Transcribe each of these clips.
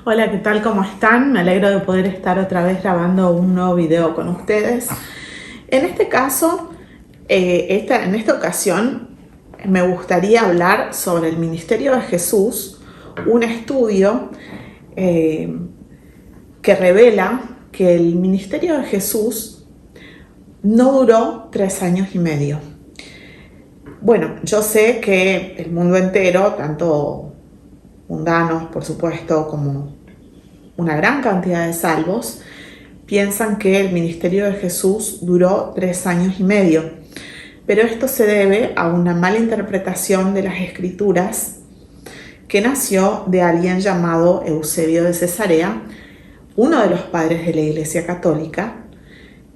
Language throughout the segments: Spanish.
Hola, ¿qué tal? ¿Cómo están? Me alegro de poder estar otra vez grabando un nuevo video con ustedes. En este caso, en esta ocasión, me gustaría hablar sobre el ministerio de Jesús, un estudio que revela que el ministerio de Jesús no duró 3 años y medio. Bueno, yo sé que el mundo entero, tanto mundanos, por supuesto, como una gran cantidad de salvos, piensan que el ministerio de Jesús duró 3 años y medio. Pero esto se debe a una mala interpretación de las Escrituras que nació de alguien llamado Eusebio de Cesarea, uno de los padres de la Iglesia Católica,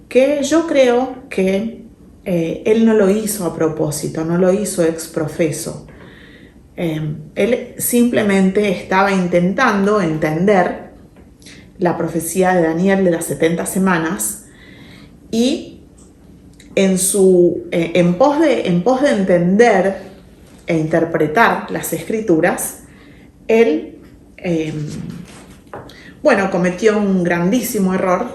que yo creo que él no lo hizo a propósito, no lo hizo ex profeso. Él simplemente estaba intentando entender la profecía de Daniel de las 70 semanas y en pos de entender e interpretar las Escrituras, él cometió un grandísimo error,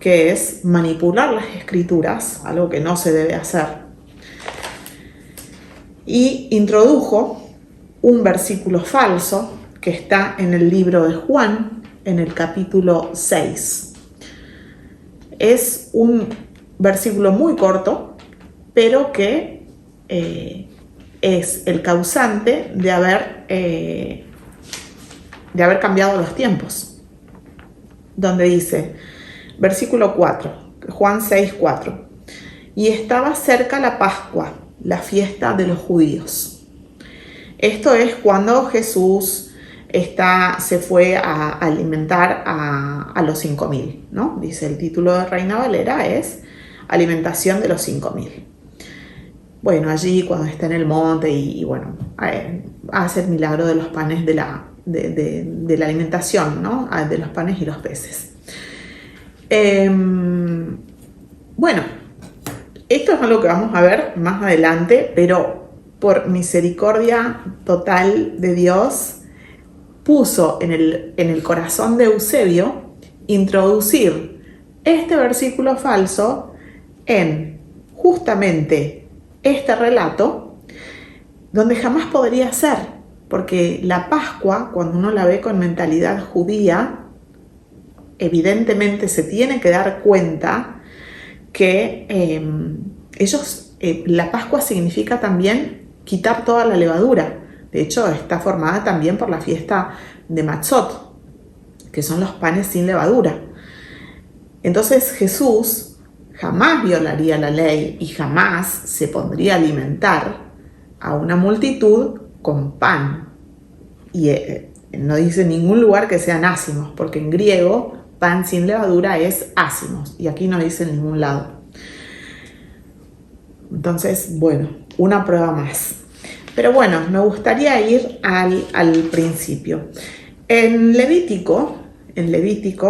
que es manipular las Escrituras, algo que no se debe hacer, y introdujo un versículo falso que está en el libro de Juan, en el capítulo 6. Es un versículo muy corto, pero que es el causante de haber cambiado los tiempos. Donde dice, versículo 4, Juan 6, 4. Y estaba cerca la Pascua, la fiesta de los judíos. Esto es cuando Jesús se fue a alimentar a los 5.000, ¿no? Dice el título de Reina Valera es Alimentación de los 5.000. Bueno, allí cuando está en el monte y hace el milagro de los panes de la alimentación, ¿no? De los panes y los peces. Esto es algo que vamos a ver más adelante, pero por misericordia total de Dios, puso en el corazón de Eusebio introducir este versículo falso en justamente este relato, donde jamás podría ser, porque la Pascua, cuando uno la ve con mentalidad judía, evidentemente se tiene que dar cuenta que la Pascua significa también quitar toda la levadura. De hecho, está formada también por la fiesta de Matzot, que son los panes sin levadura. Entonces Jesús jamás violaría la ley y jamás se pondría a alimentar a una multitud con pan. Y no dice en ningún lugar que sean ácimos, porque en griego pan sin levadura es ácimos, y aquí no dice en ningún lado. Entonces, una prueba más. Pero me gustaría ir al principio. En Levítico,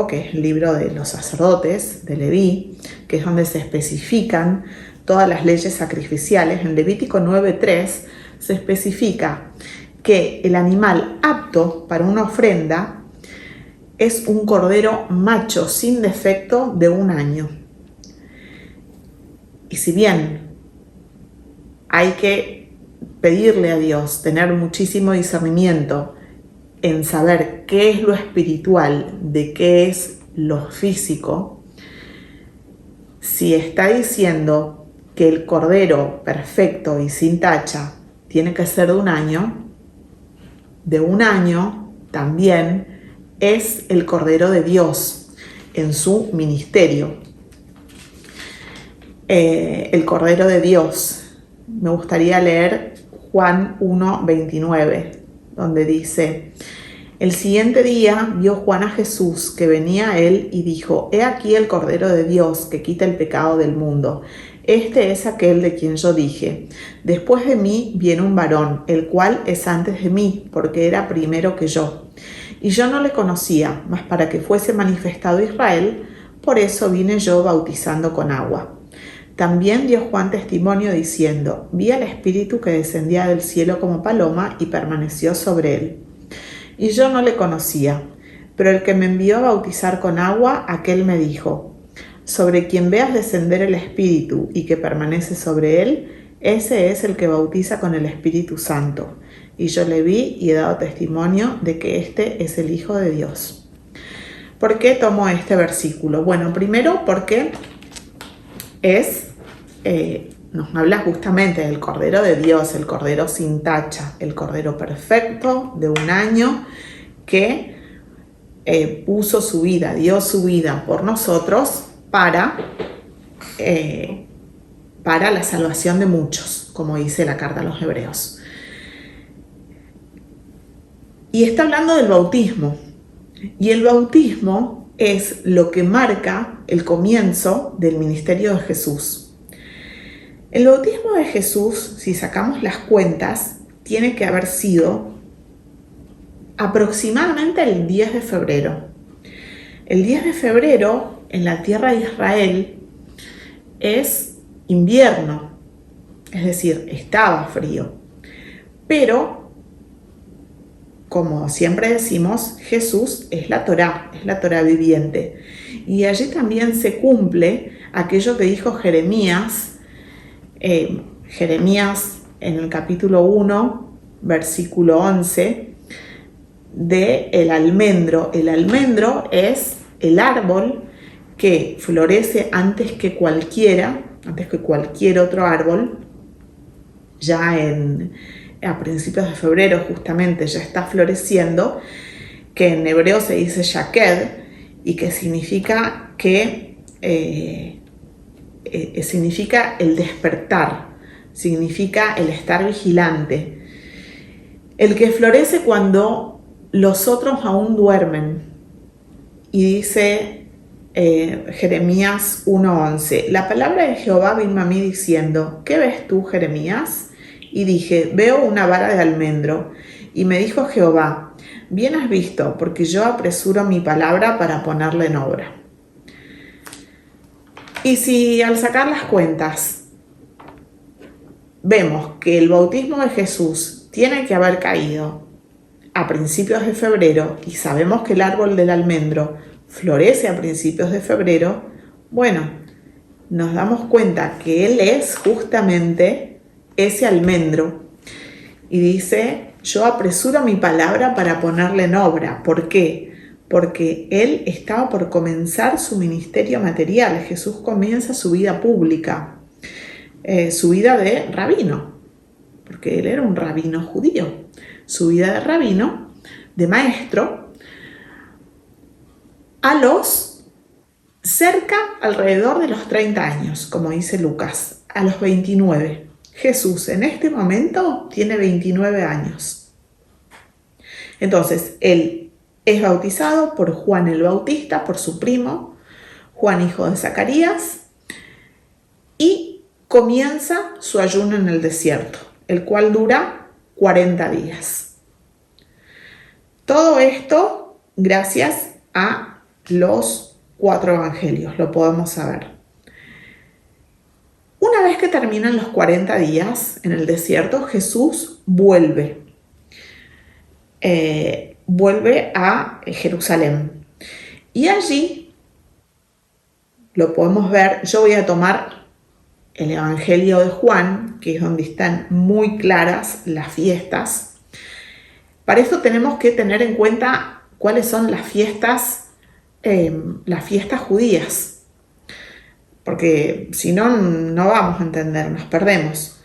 que es el libro de los sacerdotes, de Leví, que es donde se especifican todas las leyes sacrificiales, en Levítico 9:3 se especifica que el animal apto para una ofrenda es un cordero macho sin defecto de 1 año. Y si bien hay que pedirle a Dios, tener muchísimo discernimiento en saber qué es lo espiritual, de qué es lo físico, si está diciendo que el cordero perfecto y sin tacha tiene que ser de 1 año, de 1 año también es el Cordero de Dios en su ministerio. El Cordero de Dios. Me gustaría leer Juan 1:29, donde dice: el siguiente día vio Juan a Jesús que venía a él y dijo: he aquí el Cordero de Dios que quita el pecado del mundo. Este es aquel de quien yo dije: después de mí viene un varón, el cual es antes de mí, porque era primero que yo. Y yo no le conocía, mas para que fuese manifestado Israel, por eso vine yo bautizando con agua. También dio Juan testimonio diciendo: vi al Espíritu que descendía del cielo como paloma y permaneció sobre él. Y yo no le conocía, pero el que me envió a bautizar con agua, aquel me dijo: sobre quien veas descender el Espíritu y que permanece sobre él, ese es el que bautiza con el Espíritu Santo. Y yo le vi y he dado testimonio de que este es el Hijo de Dios. ¿Por qué tomo este versículo? Bueno, primero porque nos habla justamente del Cordero de Dios, el Cordero sin tacha, el Cordero perfecto de un año que puso su vida, dio su vida por nosotros para la salvación de muchos, como dice la carta a los Hebreos. Y está hablando del bautismo. Y el bautismo es lo que marca el comienzo del ministerio de Jesús. El bautismo de Jesús, si sacamos las cuentas, tiene que haber sido aproximadamente el 10 de febrero. El 10 de febrero en la tierra de Israel es invierno, es decir, estaba frío. Pero, como siempre decimos, Jesús es la Torá viviente. Y allí también se cumple aquello que dijo Jeremías. Jeremías en el capítulo 1, versículo 11, de el almendro. El almendro es el árbol que florece antes que cualquier otro árbol. Ya a principios de febrero justamente ya está floreciendo, que en hebreo se dice Shaked, y que significa significa el despertar, significa el estar vigilante, el que florece cuando los otros aún duermen. Y dice Jeremías 1:11, la palabra de Jehová vino a mí diciendo: ¿qué ves tú, Jeremías? Y dije: veo una vara de almendro. Y me dijo Jehová: bien has visto, porque yo apresuro mi palabra para ponerla en obra. Y si al sacar las cuentas vemos que el bautismo de Jesús tiene que haber caído a principios de febrero y sabemos que el árbol del almendro florece a principios de febrero, bueno, nos damos cuenta que Él es justamente ese almendro. Y dice: yo apresuro mi palabra para ponerla en obra. ¿Por qué? Porque Él estaba por comenzar su ministerio material. Jesús comienza su vida pública, su vida de rabino, porque Él era un rabino judío. Su vida de rabino, de maestro, a los alrededor de los 30 años, como dice Lucas, a los 29. Jesús en este momento tiene 29 años. Entonces, Él es bautizado por Juan el Bautista, por su primo, Juan hijo de Zacarías, y comienza su ayuno en el desierto, el cual dura 40 días. Todo esto gracias a los 4 evangelios, lo podemos saber. Una vez que terminan los 40 días en el desierto, Jesús vuelve a Jerusalén. Y allí lo podemos ver. Yo voy a tomar el Evangelio de Juan, que es donde están muy claras las fiestas. Para esto tenemos que tener en cuenta cuáles son las fiestas judías, porque si no, no vamos a entender, nos perdemos.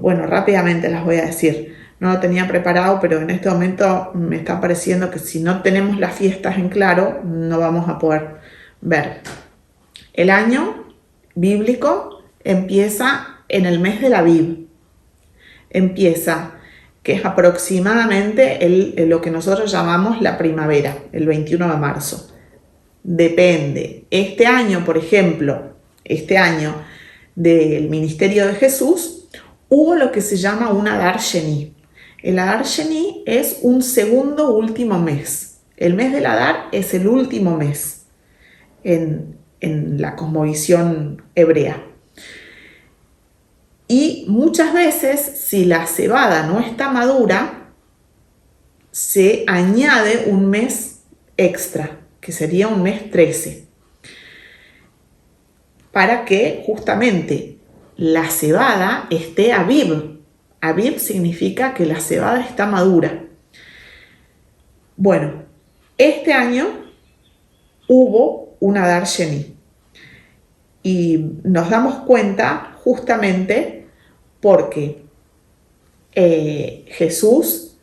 Bueno, rápidamente las voy a decir. No lo tenía preparado, pero en este momento me está pareciendo que si no tenemos las fiestas en claro, no vamos a poder ver. El año bíblico empieza en el mes del Aviv. Que es aproximadamente lo que nosotros llamamos la primavera, el 21 de marzo. Depende. Este año, por ejemplo, del ministerio de Jesús, hubo lo que se llama un Adar Sheni. El Adar Sheni es un segundo último mes. El mes del Adar es el último mes en la cosmovisión hebrea. Y muchas veces, si la cebada no está madura, se añade un mes extra, que sería un mes 13, para que justamente la cebada esté Aviv. Aviv significa que la cebada está madura. Bueno, este año hubo un Adar Sheni y nos damos cuenta justamente porque Jesús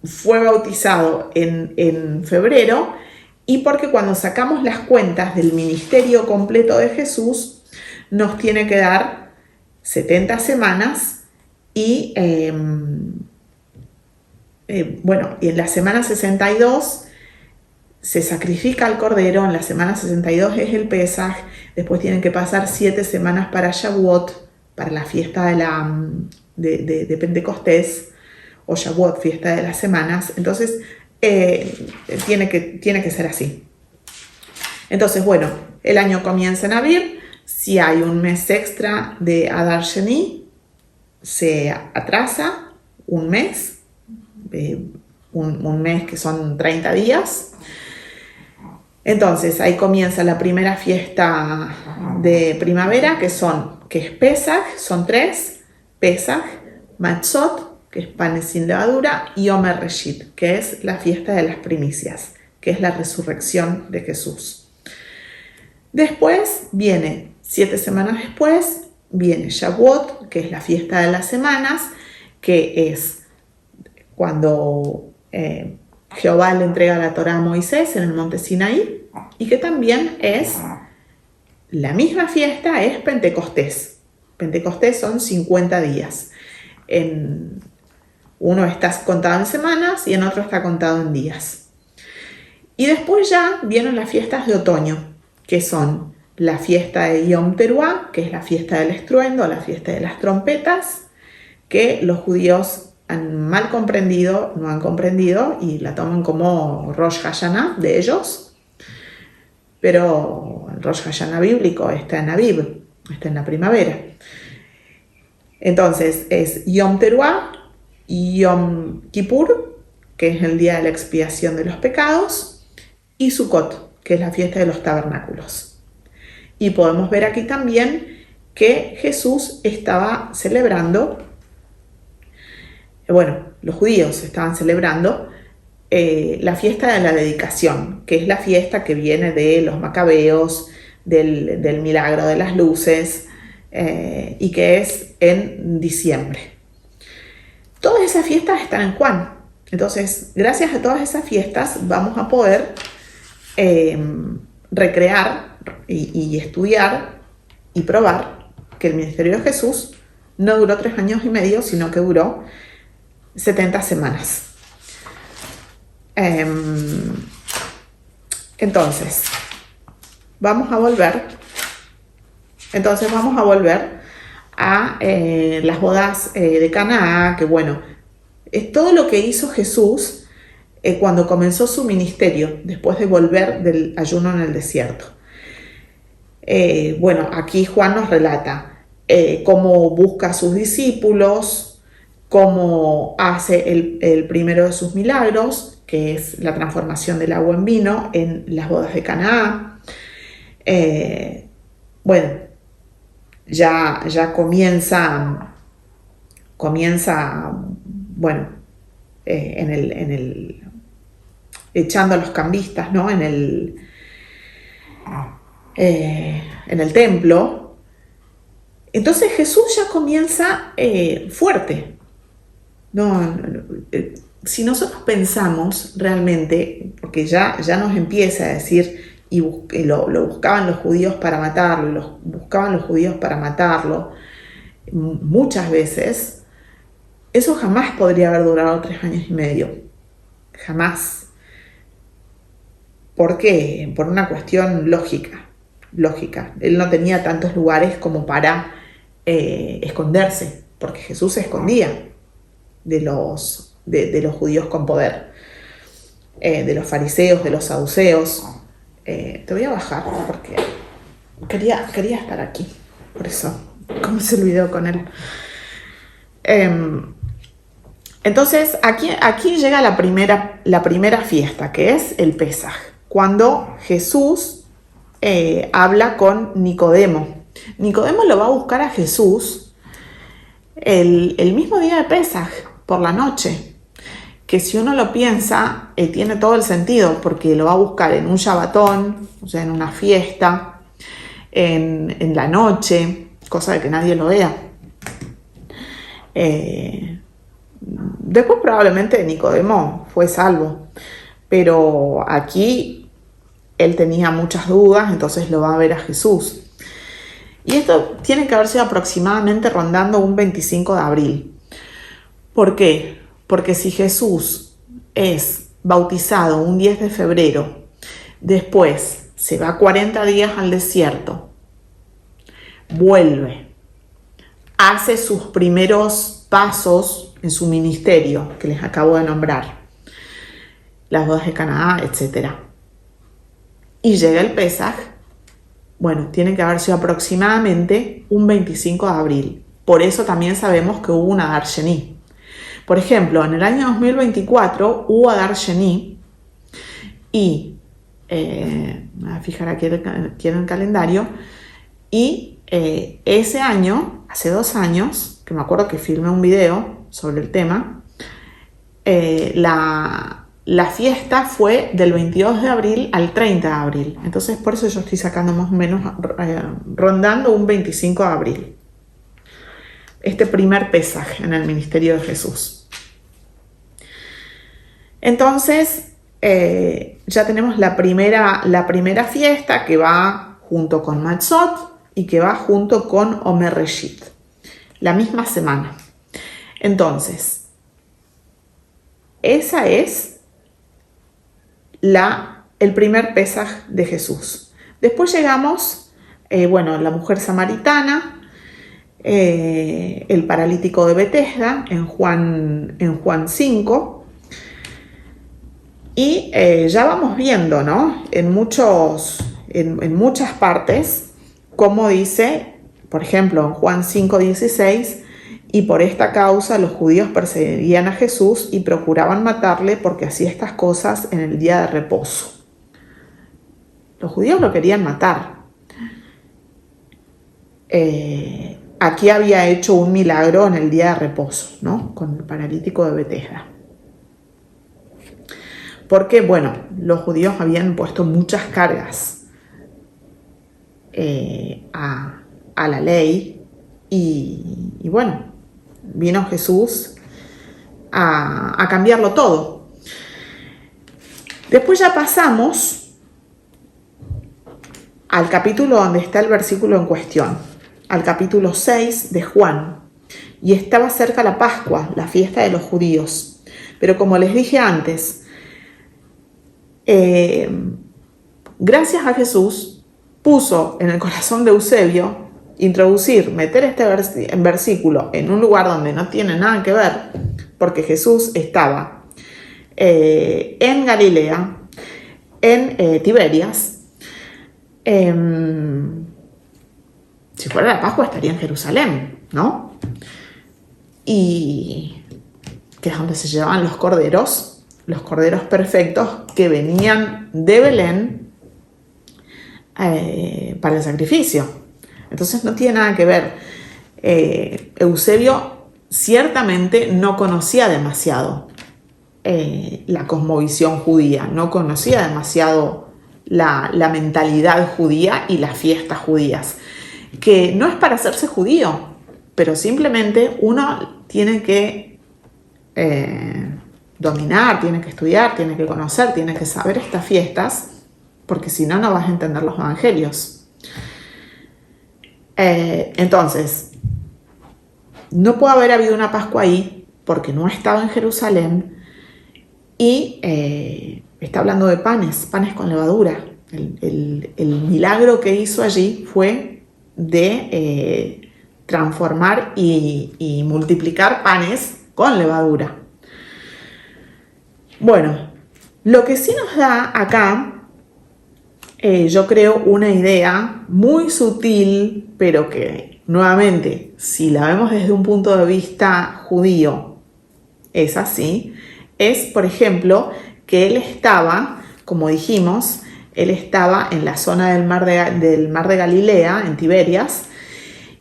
fue bautizado en febrero y porque cuando sacamos las cuentas del ministerio completo de Jesús nos tiene que dar 70 semanas y y en la semana 62 se sacrifica el cordero, en la semana 62 es el Pesaj, después tienen que pasar 7 semanas para Shavuot, para la fiesta de Pentecostés, o Shavuot, fiesta de las semanas. Entonces tiene que ser así. Entonces, bueno, el año comienza en abril. Si hay un mes extra de Adar Sheni, se atrasa un mes, un mes que son 30 días. Entonces ahí comienza la primera fiesta de primavera, que es Pesaj, son 3, Pesaj, Matzot, que es panes sin levadura, y Omer Reshit, que es la fiesta de las primicias, que es la resurrección de Jesús. Después viene, 7 semanas después, viene Shavuot, que es la fiesta de las semanas, que es cuando Jehová le entrega la Torá a Moisés en el monte Sinaí, y que también es la misma fiesta, es Pentecostés. Pentecostés son 50 días. Uno está contado en semanas y en otro está contado en días. Y después ya vienen las fiestas de otoño, que son la fiesta de Yom Teruah, que es la fiesta del estruendo, la fiesta de las trompetas, que los judíos han mal comprendido, no han comprendido y la toman como Rosh Hashanah de ellos, pero el Rosh Hashanah bíblico está en Aviv, está en la primavera. Entonces es Yom Teruah y Yom Kippur, que es el día de la expiación de los pecados, y Sukkot, que es la fiesta de los tabernáculos. Y podemos ver aquí también que Jesús estaba celebrando, los judíos estaban celebrando la fiesta de la dedicación, que es la fiesta que viene de los macabeos, del milagro de las luces, y que es en diciembre. Todas esas fiestas están en Juan. Entonces, gracias a todas esas fiestas vamos a poder recrear y estudiar y probar que el ministerio de Jesús no duró 3 años y medio, sino que duró 70 semanas. Entonces, vamos a volver a las bodas de Caná, que es todo lo que hizo Jesús cuando comenzó su ministerio, después de volver del ayuno en el desierto. Aquí Juan nos relata cómo busca a sus discípulos, cómo hace el primero de sus milagros, que es la transformación del agua en vino en las bodas de Caná. Ya comienza echando a los cambistas, ¿no? en el templo. Entonces Jesús ya comienza fuerte. Si nosotros pensamos realmente, porque ya nos empieza a decir, y lo buscaban los judíos para matarlo, muchas veces, eso jamás podría haber durado 3 años y medio. Jamás. ¿Por qué? Por una cuestión lógica. Él no tenía tantos lugares como para esconderse, porque Jesús se escondía de los judíos con poder, de los fariseos, de los saduceos. Te voy a bajar porque quería estar aquí, por eso comencé el video con él. Entonces aquí llega la primera fiesta, que es el Pesaj, cuando Jesús habla con Nicodemo. Nicodemo lo va a buscar a Jesús el mismo día de Pesaj, por la noche, que si uno lo piensa, tiene todo el sentido, porque lo va a buscar en un Shabbatón, o sea, en una fiesta, en la noche, cosa de que nadie lo vea. Después probablemente Nicodemo fue salvo, pero aquí él tenía muchas dudas, entonces lo va a ver a Jesús. Y esto tiene que haber sido aproximadamente rondando un 25 de abril. ¿Por qué? Porque si Jesús es bautizado un 10 de febrero, después se va 40 días al desierto, vuelve, hace sus primeros pasos en su ministerio, que les acabo de nombrar, las bodas de Caná, etc. Y llega el Pesaj, bueno, tiene que haber sido aproximadamente un 25 de abril. Por eso también sabemos que hubo un Adar Sheni. Por ejemplo, en el año 2024 hubo Adar Sheni y, me voy a fijar aquí en el calendario, y ese año, hace 2 años, que me acuerdo que filmé un video sobre el tema, la fiesta fue del 22 de abril al 30 de abril. Entonces, por eso yo estoy sacando más o menos, rondando un 25 de abril. Este primer Pesaj en el ministerio de Jesús. Entonces, ya tenemos la primera fiesta que va junto con Matzot y que va junto con Omer Reshit, la misma semana. Entonces, esa es el primer Pesaj de Jesús. Después llegamos, la mujer samaritana, el paralítico de Betesda en Juan 5, y ya vamos viendo, ¿no? En muchas partes, como dice, por ejemplo, en Juan 5:16, y por esta causa los judíos perseguían a Jesús y procuraban matarle porque hacía estas cosas en el día de reposo. Los judíos lo querían matar. Aquí había hecho un milagro en el día de reposo, ¿no? Con el paralítico de Betesda. Porque, los judíos habían puesto muchas cargas a la ley y vino Jesús a cambiarlo todo. Después ya pasamos al capítulo donde está el versículo en cuestión, al capítulo 6 de Juan, y estaba cerca la Pascua, la fiesta de los judíos. Pero como les dije antes, gracias a Jesús puso en el corazón de Eusebio meter este versículo en un lugar donde no tiene nada que ver, porque Jesús estaba en Galilea, en Tiberias. Si fuera la Pascua estaría en Jerusalén, ¿no? Y que es donde se llevaban los corderos perfectos que venían de Belén para el sacrificio. Entonces no tiene nada que ver. Eusebio ciertamente no conocía demasiado la cosmovisión judía, no conocía demasiado la mentalidad judía y las fiestas judías, que no es para hacerse judío, pero simplemente uno tiene que dominar, tiene que estudiar, tiene que conocer, tiene que saber estas fiestas, porque si no, no vas a entender los evangelios. Entonces, no puede haber habido una Pascua ahí porque no ha estado en Jerusalén y está hablando de panes con levadura. El milagro que hizo allí fue de transformar y multiplicar panes con levadura. Bueno, lo que sí nos da acá, yo creo, una idea muy sutil, pero que nuevamente, si la vemos desde un punto de vista judío, es así, es, por ejemplo, que él estaba, como dijimos, él estaba en la zona del mar de Galilea, en Tiberias,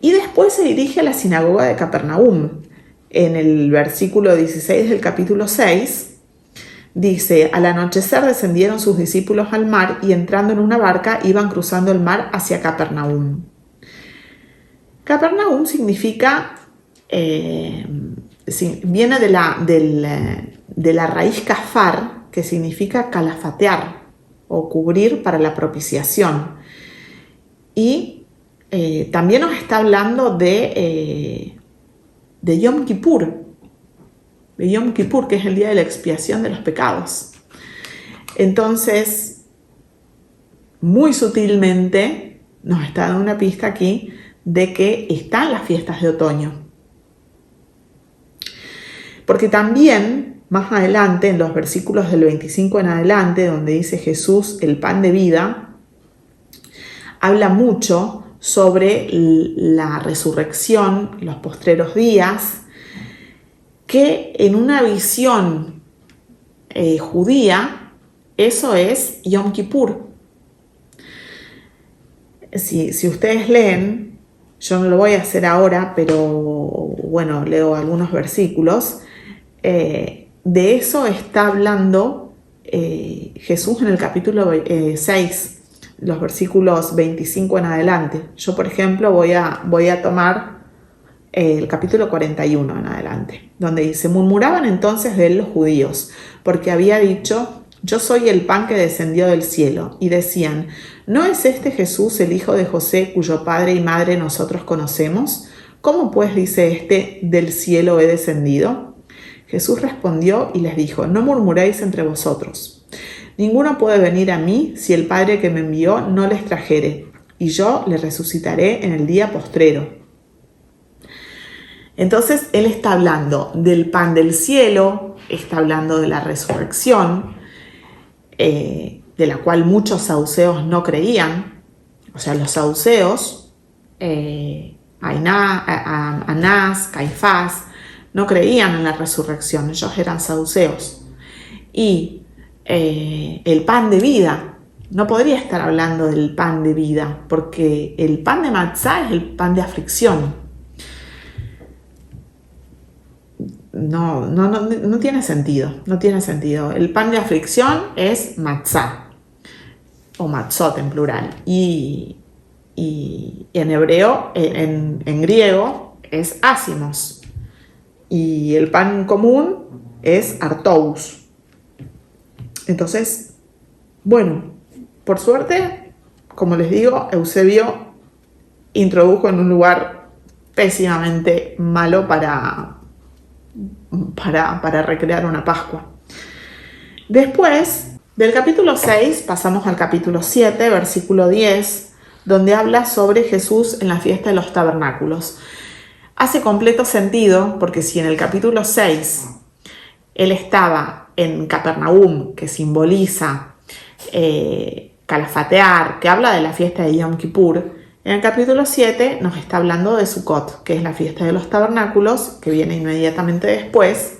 y después se dirige a la sinagoga de Capernaum. En el versículo 16 del capítulo 6, dice: al anochecer descendieron sus discípulos al mar y entrando en una barca iban cruzando el mar hacia Capernaum. Capernaum significa, viene de la raíz kafar, que significa calafatear o cubrir para la propiciación. Y también nos está hablando de Yom Kippur, que es el día de la expiación de los pecados. Entonces, muy sutilmente nos está dando una pista aquí de que están las fiestas de otoño. Porque también, más adelante, en los versículos del 25 en adelante, donde dice Jesús, el pan de vida, habla mucho sobre la resurrección, los postreros días, que en una visión judía, eso es Yom Kippur. Si ustedes leen, yo no lo voy a hacer ahora, pero bueno, leo algunos versículos, de eso está hablando Jesús en el capítulo 6, los versículos 25 en adelante. Yo, por ejemplo, voy a tomar el capítulo 41 en adelante, donde dice: murmuraban entonces de él los judíos, porque había dicho: yo soy el pan que descendió del cielo. Y decían: ¿no es este Jesús el hijo de José, cuyo padre y madre nosotros conocemos? ¿Cómo pues dice este: del cielo he descendido? Jesús respondió y les dijo: no murmuréis entre vosotros. Ninguno puede venir a mí si el Padre que me envió no les trajere, y yo le resucitaré en el día postrero. Entonces él está hablando del pan del cielo, está hablando de la resurrección, de la cual muchos saduceos no creían. O sea, los saduceos, Anás, Caifás, no creían en la resurrección, ellos eran saduceos. Y el pan de vida, no podría estar hablando del pan de vida, porque el pan de matzá es el pan de aflicción. No tiene sentido, no tiene sentido. El pan de aflicción es matzá, o matzot en plural, y en hebreo, en griego, es ácimos. Y el pan común es artous. Entonces, bueno, por suerte, como les digo, Eusebio introdujo en un lugar pésimamente malo para recrear una Pascua. Después, del capítulo 6, pasamos al capítulo 7, versículo 10, donde habla sobre Jesús en la fiesta de los tabernáculos. Hace completo sentido, porque si en el capítulo 6 él estaba en Capernaum, que simboliza calafatear, que habla de la fiesta de Yom Kippur, en el capítulo 7 nos está hablando de Sukkot, que es la fiesta de los tabernáculos, que viene inmediatamente después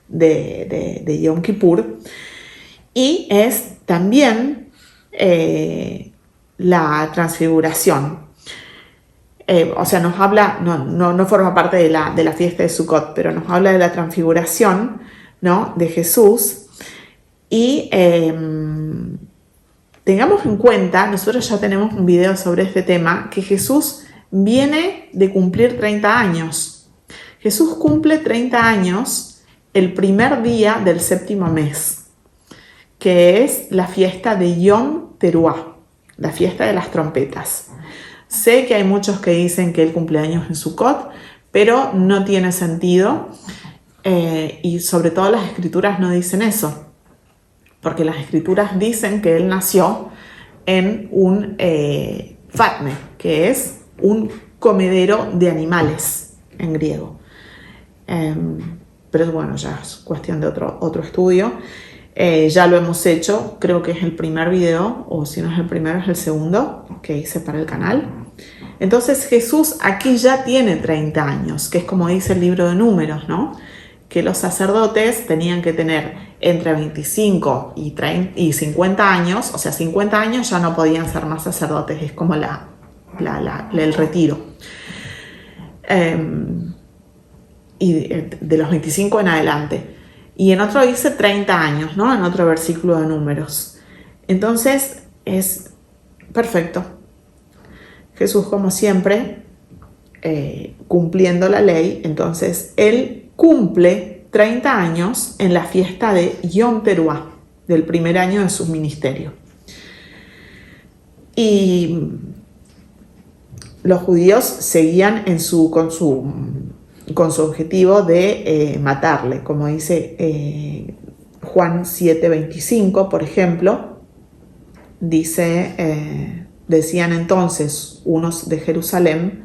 de Yom Kippur, y es también la transfiguración. O sea, nos habla, no forma parte de la fiesta de Sukkot, pero nos habla de la transfiguración, ¿no?, de Jesús. Y tengamos en cuenta, nosotros ya tenemos un video sobre este tema, que Jesús viene de cumplir 30 años. Jesús cumple 30 años el primer día del séptimo mes, que es la fiesta de Yom Teruah, la fiesta de las trompetas. Sé que hay muchos que dicen que él cumple años en Sukkot, pero no tiene sentido, y sobre todo las escrituras no dicen eso, porque las escrituras dicen que él nació en un fatme, que es un comedero de animales en griego. Pero bueno, ya es cuestión de otro estudio. Ya lo hemos hecho, creo que es el primer video, o si no es el primero, es el segundo que hice para el canal. Entonces Jesús aquí ya tiene 30 años, que es como dice el libro de Números, ¿no? que los sacerdotes tenían que tener entre 25 y 50 años, o sea, 50 años ya no podían ser más sacerdotes, es como el retiro. Y de los 25 en adelante. Y en otro dice 30 años, ¿no? En otro versículo de Números. Entonces es perfecto. Jesús, como siempre, cumpliendo la ley, entonces él cumple 30 años en la fiesta de Yom Teruah, del primer año de su ministerio. Y los judíos seguían con su objetivo de matarle, como dice Juan 7:25, por ejemplo, dice, decían entonces unos de Jerusalén,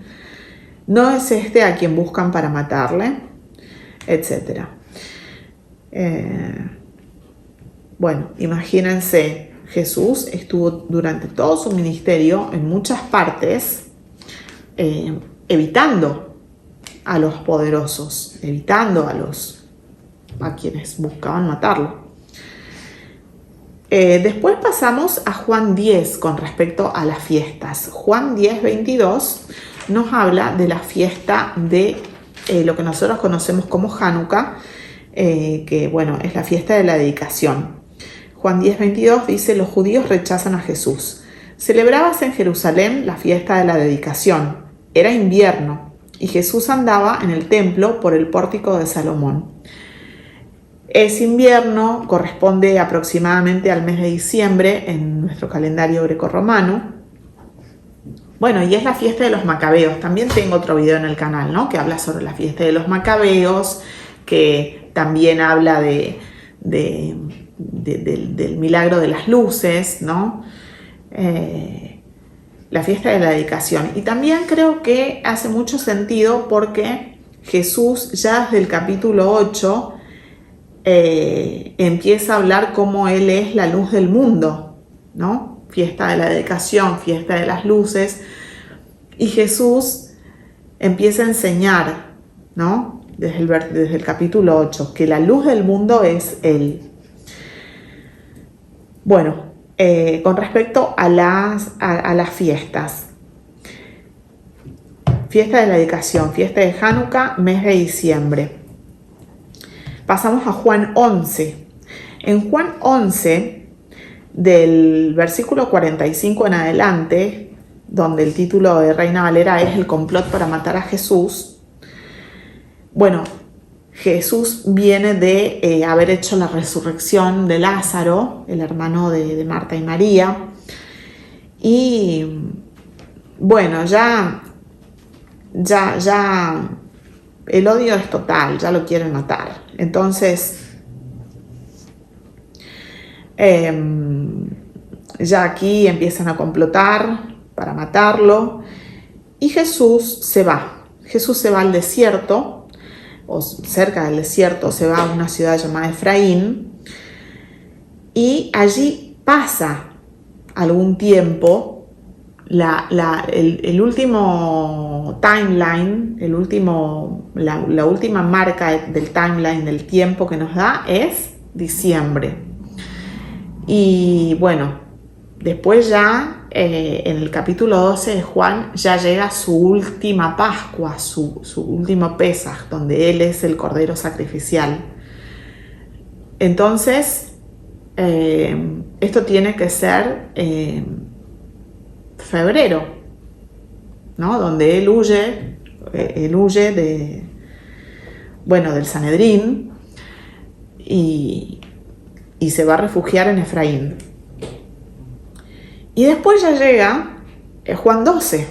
¿no es este a quien buscan para matarle? Etcétera. Bueno, imagínense, Jesús estuvo durante todo su ministerio en muchas partes evitando a los poderosos, evitando a quienes buscaban matarlo. Después pasamos a Juan 10 con respecto a las fiestas. Juan 10:22 nos habla de la fiesta de lo que nosotros conocemos como Hanukkah, que bueno, es la fiesta de la dedicación. Juan 10:22 dice: los judíos rechazan a Jesús. Celebrábase en Jerusalén la fiesta de la dedicación. Era invierno y Jesús andaba en el templo por el pórtico de Salomón. Es invierno, corresponde aproximadamente al mes de diciembre en nuestro calendario grecorromano. Bueno, y es la fiesta de los macabeos. También tengo otro video en el canal, ¿no?, que habla sobre la fiesta de los macabeos, que también habla del milagro de las luces, ¿no? La fiesta de la dedicación. Y también creo que hace mucho sentido porque Jesús ya desde el capítulo 8 empieza a hablar cómo Él es la luz del mundo, ¿no? Fiesta de la dedicación, fiesta de las luces. Y Jesús empieza a enseñar, ¿no?, desde el capítulo 8, que la luz del mundo es Él. Bueno, con respecto a las fiestas. Fiesta de la dedicación, fiesta de Hanukkah, mes de diciembre. Pasamos a Juan 11. En Juan 11, del versículo 45 en adelante, donde el título de Reina Valera es el complot para matar a Jesús. Bueno, Jesús viene de haber hecho la resurrección de Lázaro, el hermano de Marta y María. Y bueno, ya el odio es total, ya lo quieren matar. Entonces, ya aquí empiezan a complotar para matarlo. Y Jesús se va. Jesús se va al desierto, o cerca del desierto, se va a una ciudad llamada Efraín. Y allí pasa algún tiempo. El último timeline, la última marca del timeline del tiempo que nos da es diciembre. Y bueno, después ya en el capítulo 12 de Juan ya llega su última Pascua, su último Pesaj, donde Él es el Cordero Sacrificial. Entonces, esto tiene que ser febrero, ¿no?, donde él huye del Sanedrín y se va a refugiar en Efraín. Y después ya llega Juan 12.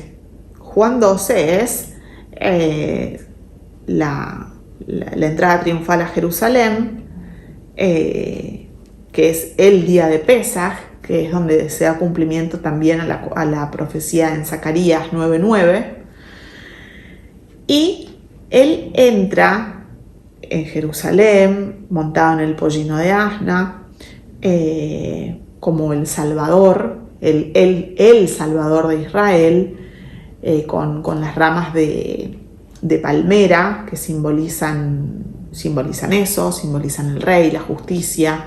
Juan 12 es la entrada triunfal a Jerusalén, que es el día de Pesaj, que es donde se da cumplimiento también a la profecía en Zacarías 9:9. Y él entra en Jerusalén montado en el pollino de asna, como el Salvador, el Salvador de Israel, con las ramas de palmera que simbolizan simbolizan eso, simbolizan el rey, la justicia,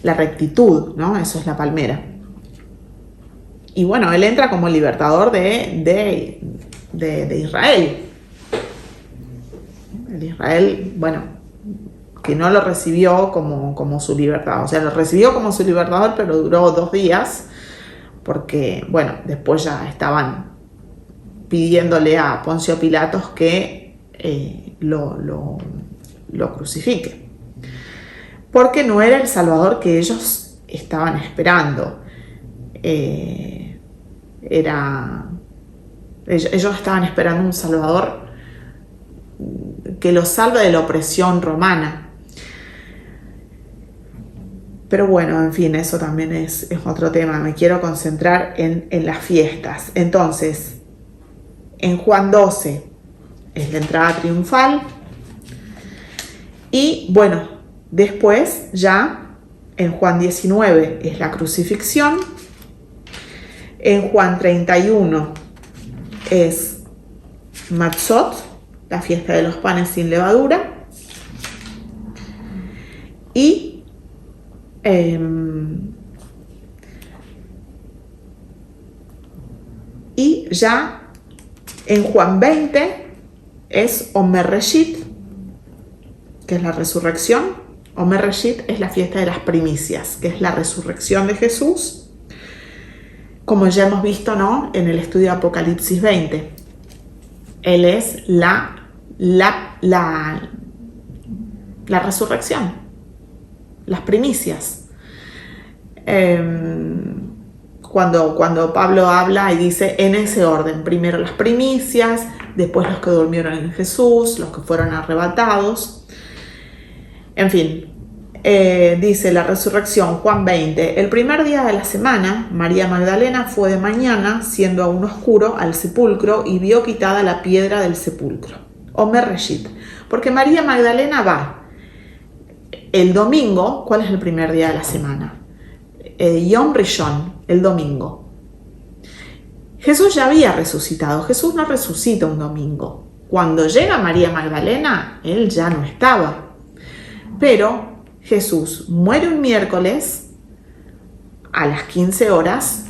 la rectitud, ¿no? Eso es la palmera. Y bueno, él entra como libertador de Israel. El Israel, bueno, que no lo recibió como su libertador. O sea, lo recibió como su libertador, pero duró 2 días, porque, bueno, después ya estaban pidiéndole a Poncio Pilatos que lo crucifique. Porque no era el Salvador que ellos estaban esperando. Ellos estaban esperando un Salvador que los salve de la opresión romana. Pero bueno, en fin, eso también es otro tema. Me quiero concentrar en las fiestas. Entonces, en Juan 12 es la entrada triunfal. Y bueno, después ya en Juan 19 es la crucifixión. En Juan 31 es Matzot, la fiesta de los panes sin levadura. Y ya en Juan 20 es Omer Reshit, que es la resurrección. Omer Reshit es la fiesta de las primicias, que es la resurrección de Jesús, como ya hemos visto, ¿no?, en el estudio de Apocalipsis 20. Él es la resurrección, las primicias. Cuando Pablo habla y dice en ese orden, primero las primicias, después los que durmieron en Jesús, los que fueron arrebatados. En fin, dice la resurrección, Juan 20, el primer día de la semana, María Magdalena fue de mañana, siendo aún oscuro, al sepulcro y vio quitada la piedra del sepulcro. Omer Reshit, porque María Magdalena va el domingo. ¿Cuál es el primer día de la semana? Yom Rishon, el domingo. Jesús ya había resucitado. Jesús no resucita un domingo. Cuando llega María Magdalena, él ya no estaba. Pero Jesús muere un miércoles a las 15 horas.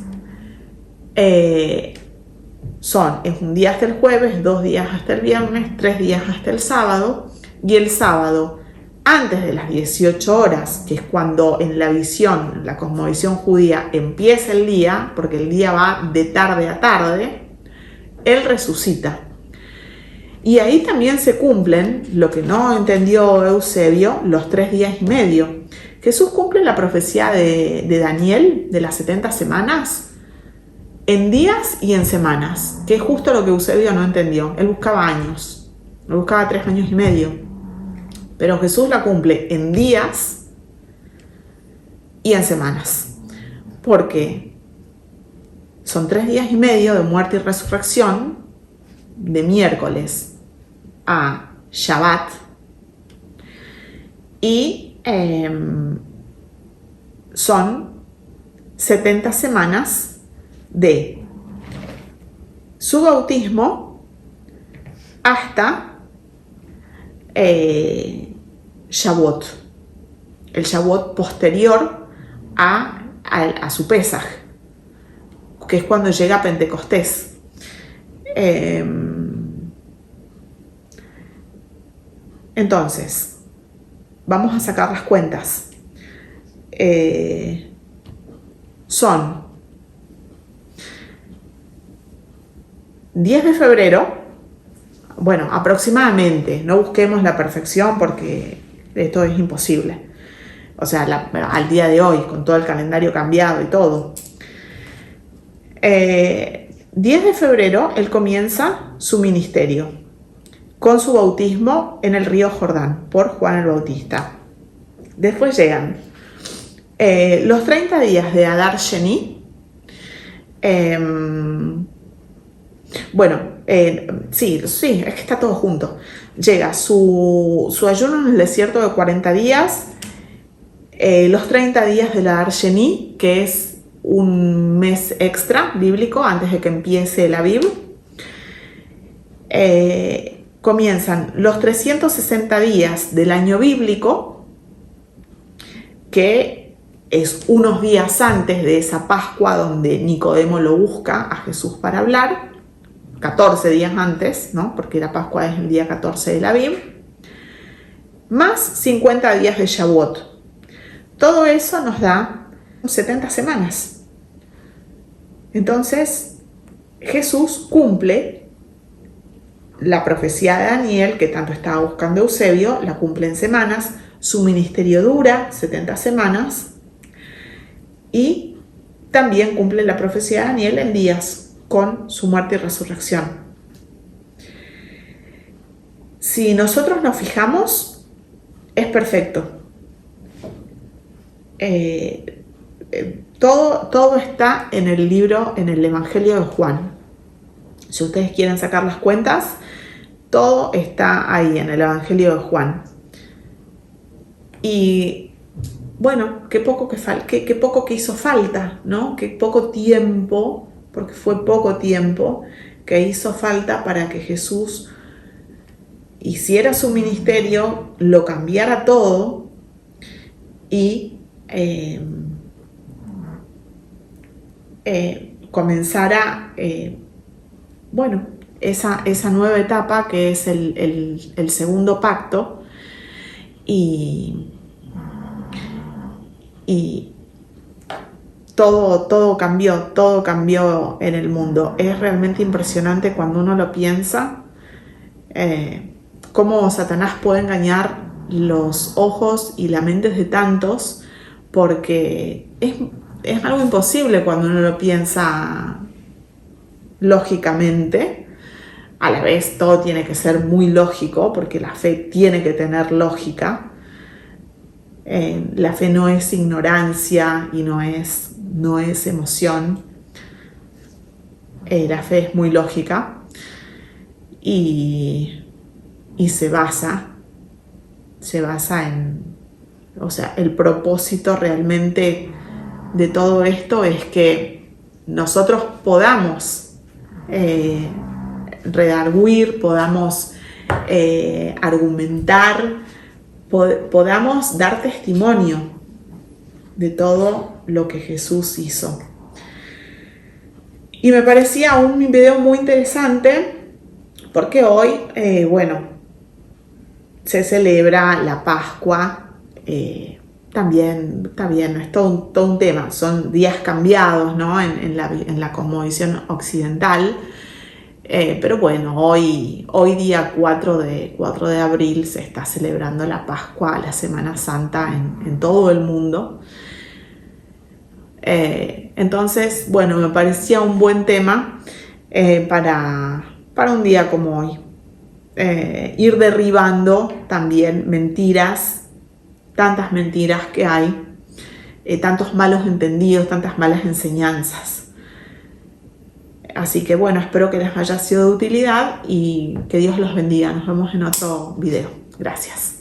Es un día hasta el jueves, 2 días hasta el viernes, 3 días hasta el sábado. Y el sábado, antes de las 18 horas, que es cuando en la visión, en la cosmovisión judía, empieza el día, porque el día va de tarde a tarde, él resucita. Y ahí también se cumplen, lo que no entendió Eusebio, los 3 días y medio. Jesús cumple la profecía de Daniel, de las 70 semanas, en días y en semanas, que es justo lo que Eusebio no entendió. Él buscaba años, él buscaba 3 años y medio. Pero Jesús la cumple en días y en semanas. Porque son 3 días y medio de muerte y resurrección, de miércoles a Shabbat. Y son 70 semanas de su bautismo hasta Shavuot, el Shavuot posterior a su Pesaj, que es cuando llega Pentecostés. Entonces, vamos a sacar las cuentas. Son 10 de febrero, bueno, aproximadamente, no busquemos la perfección porque esto es imposible. O sea, al día de hoy, con todo el calendario cambiado y todo. 10 de febrero, él comienza su ministerio con su bautismo en el río Jordán por Juan el Bautista. Después llegan los 30 días de Adar Sheni. Sí, es que está todo junto. Llega su ayuno en el desierto de 40 días, los 30 días de la Adar Sheni, que es un mes extra bíblico antes de que empiece la Biblia. comienzan los 360 días del año bíblico, que es unos días antes de esa Pascua donde Nicodemo lo busca a Jesús para hablar, 14 días antes, ¿no? Porque la Pascua es el día 14 del Aviv, más 50 días de Shavuot. Todo eso nos da 70 semanas. Entonces, Jesús cumple la profecía de Daniel, que tanto estaba buscando Eusebio, la cumple en semanas. Su ministerio dura 70 semanas. Y también cumple la profecía de Daniel en días, con su muerte y resurrección. Si nosotros nos fijamos, es perfecto. Todo está en el libro, en el Evangelio de Juan. Si ustedes quieren sacar las cuentas, todo está ahí en el Evangelio de Juan. Y bueno, qué poco que hizo falta, ¿no? Qué poco tiempo, porque fue poco tiempo que hizo falta para que Jesús hiciera su ministerio, lo cambiara todo y comenzara esa nueva etapa que es el segundo pacto, y todo cambió en el mundo. Es realmente impresionante cuando uno lo piensa, cómo Satanás puede engañar los ojos y la mente de tantos, porque es algo imposible cuando uno lo piensa lógicamente. A la vez todo tiene que ser muy lógico, porque la fe tiene que tener lógica. La fe no es ignorancia y no es emoción. La fe es muy lógica y se basa en, o sea, el propósito realmente de todo esto es que nosotros podamos redarguir, podamos argumentar, podamos dar testimonio de todo lo que Jesús hizo. Y me parecía un video muy interesante porque hoy, se celebra la Pascua. También está bien, es todo un tema, son días cambiados, ¿no? en la cosmovisión occidental. Pero bueno, hoy día 4 de abril se está celebrando la Pascua, la Semana Santa en todo el mundo. Entonces, bueno, me parecía un buen tema para un día como hoy. Ir derribando también mentiras, tantas mentiras que hay, tantos malos entendidos, tantas malas enseñanzas. Así que bueno, espero que les haya sido de utilidad y que Dios los bendiga. Nos vemos en otro video. Gracias.